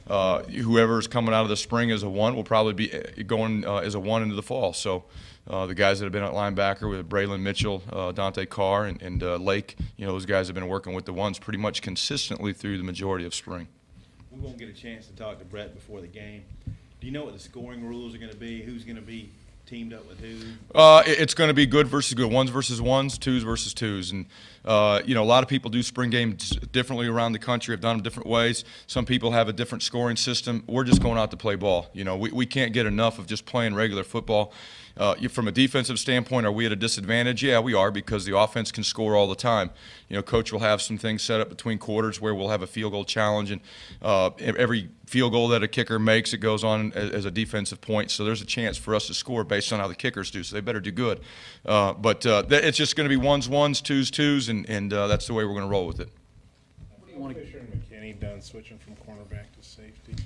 Whoever's coming out of the spring as a 1 will probably be going as a 1 into the fall. So the guys that have been at linebacker with Braylon Mitchell, Dante Carr, and Lake, those guys have been working with the 1s pretty much consistently through the majority of spring. We won't get a chance to talk to Brett before the game. Do you know what the scoring rules are going to be? Who's going to be teamed up with who? It's going to be good versus good, 1s versus 1s, 2s versus 2s, and a lot of people do spring games differently around the country. Have done them different ways. Some people have a different scoring system. We're just going out to play ball. We can't get enough of just playing regular football. From a defensive standpoint, are we at a disadvantage? Yeah, we are, because the offense can score all the time. Coach will have some things set up between quarters where we'll have a field goal challenge, and every field goal that a kicker makes, it goes on as a defensive point. So there's a chance for us to score based on how the kickers do. So they better do good. But it's just going to be 1s, 1s, 2s, 2s, and that's the way we're going to roll with it. What do you want Fisher and McKinney done switching from cornerback to safety?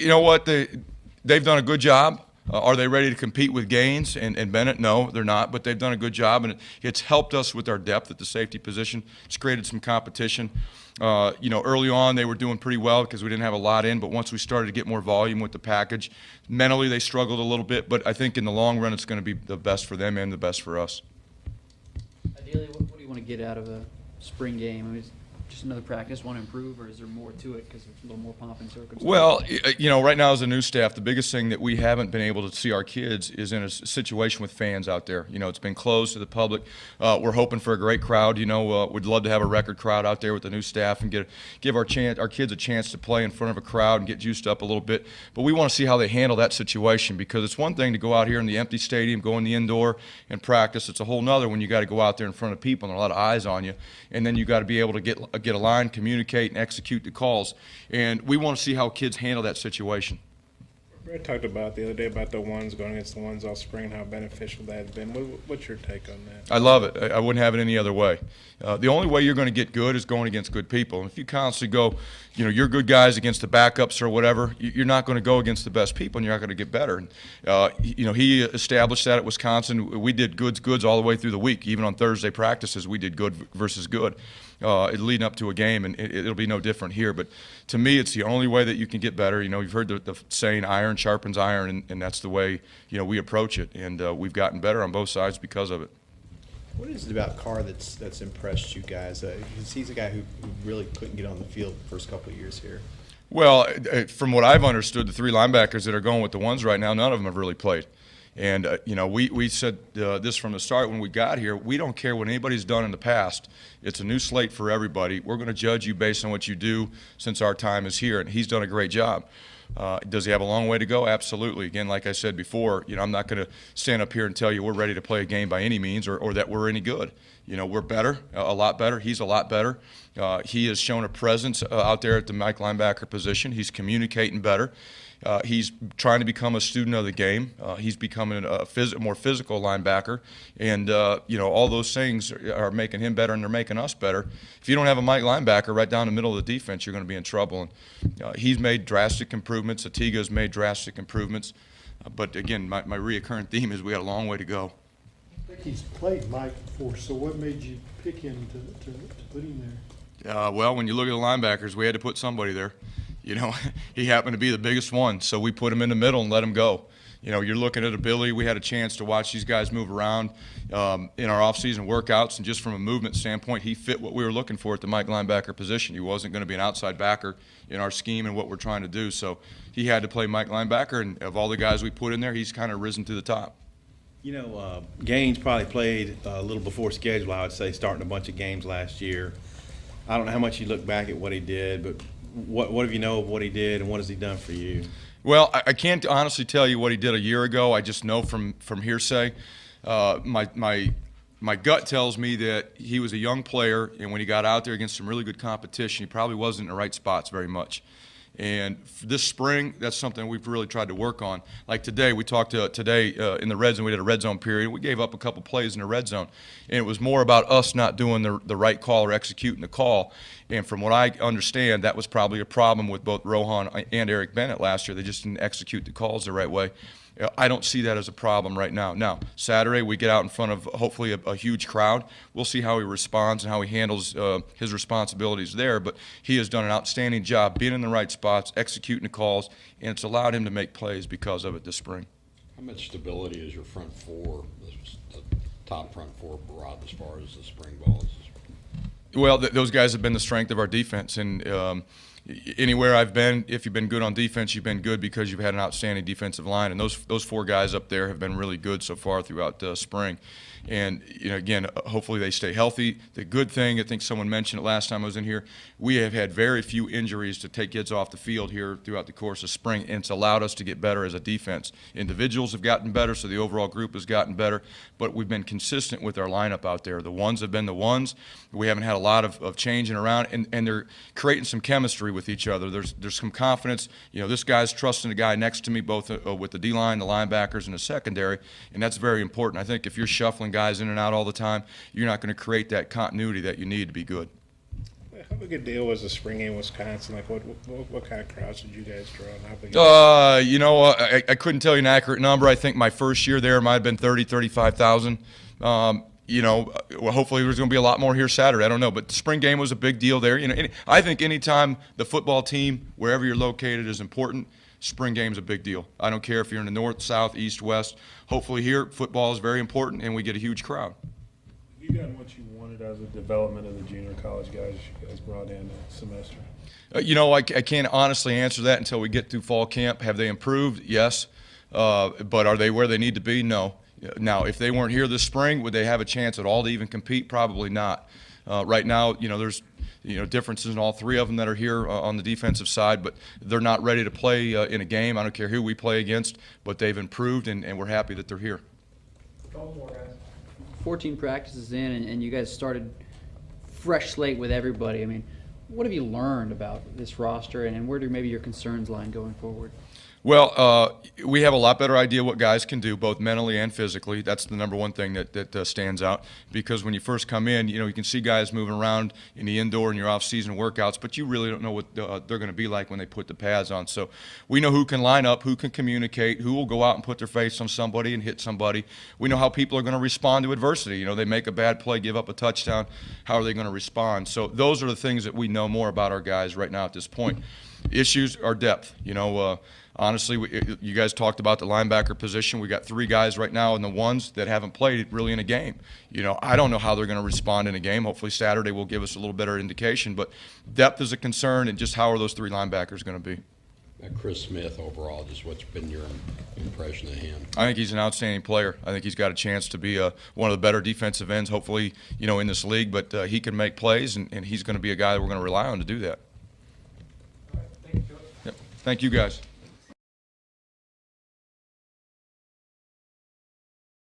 You know what? They've done a good job. Are they ready to compete with Gaines and Bennett? No, they're not, but they've done a good job, and it's helped us with our depth at the safety position. It's created some competition. Early on they were doing pretty well because we didn't have a lot in, but once we started to get more volume with the package, mentally they struggled a little bit, but I think in the long run it's going to be the best for them and the best for us. Ideally, what do you want to get out of a spring game? I mean, just another practice, want to improve, or is there more to it because it's a little more pomp and circumstance? Well, right now as a new staff, the biggest thing that we haven't been able to see our kids is in a situation with fans out there. It's been closed to the public. We're hoping for a great crowd. We'd love to have a record crowd out there with the new staff and give our kids a chance to play in front of a crowd and get juiced up a little bit. But we want to see how they handle that situation, because it's one thing to go out here in the empty stadium, go in the indoor and practice. It's a whole nother when you got to go out there in front of people and a lot of eyes on you, and then you got to be able to get a line, communicate, and execute the calls. And we want to see how kids handle that situation. Brett talked about the other day about the 1s going against the 1s all spring and how beneficial that has been. What's your take on that? I love it. I wouldn't have it any other way. The only way you're going to get good is going against good people. And if you constantly go, you're good guys against the backups or whatever, you're not going to go against the best people, and you're not going to get better. And, he established that at Wisconsin. We did goods all the way through the week. Even on Thursday practices, we did good versus good. Leading up to a game, and it'll be no different here. But to me, it's the only way that you can get better. You've heard the saying, iron sharpens iron, and that's the way, we approach it. And we've gotten better on both sides because of it. What is it about Carr that's impressed you guys? Because he's a guy who really couldn't get on the field the first couple of years here. Well, from what I've understood, the 3 linebackers that are going with the 1s right now, none of them have really played. And, we said this from the start when we got here. We don't care what anybody's done in the past. It's a new slate for everybody. We're going to judge you based on what you do since our time is here, and he's done a great job. Does he have a long way to go? Absolutely. Again, like I said before, I'm not going to stand up here and tell you we're ready to play a game by any means or that we're any good. We're better, a lot better. He's a lot better. He has shown a presence out there at the Mike linebacker position. He's communicating better. He's trying to become a student of the game. He's becoming a more physical linebacker, and all those things are making him better, and they're making us better. If you don't have a Mike linebacker right down the middle of the defense, you're going to be in trouble. And he's made drastic improvements. Atiga's made drastic improvements. But again, my reoccurring theme is we got a long way to go. I think he's played Mike before. So what made you pick him to put him there? Well, when you look at the linebackers, we had to put somebody there. He happened to be the biggest one, so we put him in the middle and let him go. You're looking at ability. We had a chance to watch these guys move around in our offseason workouts, and just from a movement standpoint, he fit what we were looking for at the Mike linebacker position. He wasn't going to be an outside backer in our scheme and what we're trying to do, so he had to play Mike linebacker, and of all the guys we put in there, he's kind of risen to the top. Gaines probably played a little before schedule, I would say, starting a bunch of games last year. I don't know how much you look back at what he did, but what have you know of what he did, and what has he done for you? Well, I can't honestly tell you what he did a year ago. I just know from hearsay. My gut tells me that he was a young player, and when he got out there against some really good competition, he probably wasn't in the right spots very much. And this spring, that's something we've really tried to work on. Like today, we talked today in the red zone. We did a red zone period. We gave up a couple plays in the red zone, and it was more about us not doing the right call or executing the call. And from what I understand, that was probably a problem with both Rohan and Eric Bennett last year. They just didn't execute the calls the right way. I don't see that as a problem right now. Now, Saturday we get out in front of hopefully a huge crowd. We'll see how he responds and how he handles his responsibilities there. But he has done an outstanding job being in the right spots, executing the calls, and it's allowed him to make plays because of it this spring. How much stability is your front four, the top front four brought as far as the spring ball is? Well, those guys have been the strength of our defense, and anywhere I've been, if you've been good on defense, you've been good because you've had an outstanding defensive line, and those four guys up there have been really good so far throughout spring. And again, hopefully they stay healthy. The good thing, I think someone mentioned it last time I was in here, we have had very few injuries to take kids off the field here throughout the course of spring, and it's allowed us to get better as a defense. Individuals have gotten better, so the overall group has gotten better, but we've been consistent with our lineup out there. The ones have been the ones. We haven't had a lot of changing around, and they're creating some chemistry with each other. There's some confidence. This guy's trusting the guy next to me, both with the D-line, the linebackers, and the secondary, and that's very important. I think if you're shuffling guys in and out all the time, you're not going to create that continuity that you need to be good. How big a deal was the spring game in Wisconsin? Like, what kind of crowds did you guys draw? And how big? I couldn't tell you an accurate number. I think my first year there might have been 35,000. Hopefully there's going to be a lot more here Saturday. I don't know, but the spring game was a big deal there. I think anytime the football team, wherever you're located, is important, spring game's a big deal. I don't care if you're in the north, south, east, west. Hopefully here, football is very important, and we get a huge crowd. Have you gotten what you wanted out of the development of the junior college guys you guys brought in this semester? I can't honestly answer that until we get through fall camp. Have they improved? Yes. But are they where they need to be? No. Now, if they weren't here this spring, would they have a chance at all to even compete? Probably not. Right now, there's differences in all three of them that are here on the defensive side, but they're not ready to play in a game. I don't care who we play against, but they've improved, and we're happy that they're here. 14 practices in, and you guys started fresh slate with everybody. I mean, what have you learned about this roster, and where do maybe your concerns lie going forward? Well, we have a lot better idea what guys can do, both mentally and physically. That's the number one thing that stands out, because when you first come in, you can see guys moving around in the indoor and your off-season workouts, but you really don't know what they're going to be like when they put the pads on. So we know who can line up, who can communicate, who will go out and put their face on somebody and hit somebody. We know how people are going to respond to adversity. They make a bad play, give up a touchdown. How are they going to respond? So those are the things that we know more about our guys right now at this point. Issues are depth. Honestly, you guys talked about the linebacker position. We got three guys right now in the ones that haven't played really in a game. I don't know how they're going to respond in a game. Hopefully Saturday will give us a little better indication. But depth is a concern, and just how are those three linebackers going to be? Chris Smith, overall, just what's been your impression of him? I think he's an outstanding player. I think he's got a chance to be one of the better defensive ends, hopefully, in this league. But he can make plays, and he's going to be a guy that we're going to rely on to do that. All right, thank you, Coach. Yep. Thank you, guys.